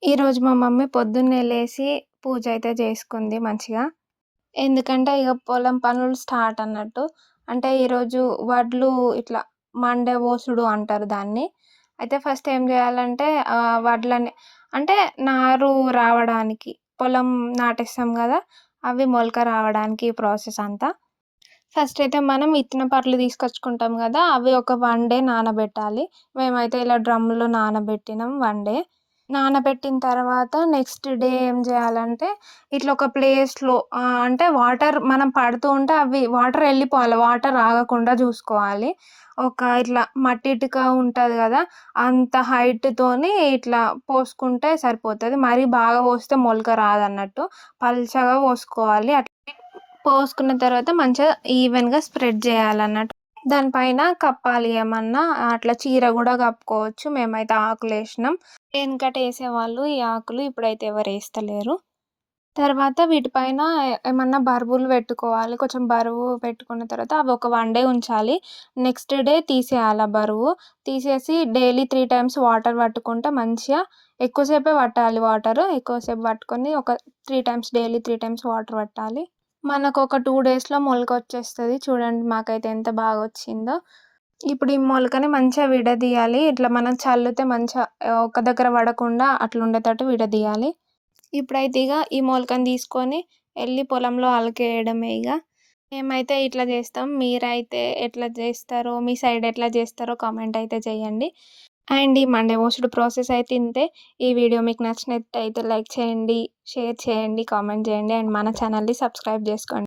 ఈరోజు మా మమ్మీ పొద్దున్నే లేసి పూజ అయితే చేసుకుంది మంచిగా. ఎందుకంటే ఇగ పొలం పనులు స్టార్ట్ అన్నట్టు. అంటే ఈరోజు వడ్లు ఇట్లా మండే వోసుడు అంటారు దాన్ని. అయితే ఫస్ట్ ఏం జేయాలంటే వడ్లని అంటే నారు రావడానికి పొలం నాటేస్తాం గదా! అవి మొలక రావడానికి ఈ ప్రాసెస్ అంతా. ఫస్ట్ అయితే మనం ఇత్తన పర్లు తీసుకొచ్చుకుంటాం గదా! అవి ఒక 1 డే నానబెట్టాలి. మేమైతే ఇలా డ్రమ్‌లో నానబెట్టినాం 1 డే. నానబెట్టిన తర్వాత నెక్స్ట్ డే ఏం జేయాలంటే, ఇట్లా ఒక ప్లేస్‌లో అంటే వాటర్ మనం పడుతూ ఉంటే అవి వాటర్ ఎళ్ళిపోవాలి. వాటర్ ఆగకుండా జూసుకోవాలి. ఒక ఇట్లా మట్టి ఇటుక ఉంటది గదా! అంత హైట్‌తోని ఇట్లా పోసుకుంటే సరిపోతది. మరీ బాగా పోస్తే మొలక రాదన్నట్టు. పల్చగా పోసుకోవాలి. పోసుకున్న తర్వాత మంచిగా ఈవెన్‌గా స్ప్రెడ్ జేయాలన్నట్టు. దాని పైన కప్పాలి ఏమన్నా అట్లా చీర గూడా కప్పుకోవచ్చు. మేమైతే ఆకులేసినాం. ఎనకటేసేవాళ్ళు ఈ ఆకులు. ఇప్పుడైతే ఎవరేస్తలేరు. తర్వాత వీటి పైన ఏమన్నా బరువులు పెట్టుకోవాలి. కొంచెం బరువు పెట్టుకున్న తర్వాత అవి ఒక 1 డే ఉంచాలి. నెక్స్ట్ డే తీసేయాలి ఆ బరువు. తీసేసి డైలీ 3 టైమ్స్ వాటర్ పట్టుకుంటే మంచిగా ఎక్కువ సేపే పట్టాలి వాటరు. ఎక్కువ సేపు పట్టుకొని ఒక 3 టైమ్స్ డైలీ 3 టైమ్స్ వాటర్ పట్టాలి. మనకొక 2 డేస్‌లో మొలకొచ్చేస్తది. చూడండి మాకైతే ఎంత బాగొచ్చిందో. ఇప్పుడు ఈ మొలకని మంచిగా విడదీయాలి. ఇట్లా మనం చల్లితే మంచిగా ఒక దగ్గర పడకుండా అట్లుండేటట్టు విడదీయాలి. ఇప్పుడైతే ఇగ ఈ మొలకని తీసుకొని ఎళ్లి పొలంలో అలకేయడమే ఇగ. మేమైతే ఇట్లా జేస్తాం. మీరైతే ఎట్లా జేస్తారో, మీ సైడ్ ఎట్లా జేస్తారో కామెంట్ అయితే చేయండి. అండ్ ఈ మండే మోసుడు ప్రాసెస్ అయితే ఇంతే. ఈ వీడియో మీకు నచ్చినట్టయితే లైక్ చేయండి, షేర్ చేయండి, కామెంట్ చేయండి అండ్ మన ఛానల్‌ని సబ్స్క్రైబ్ జేసుకోండి.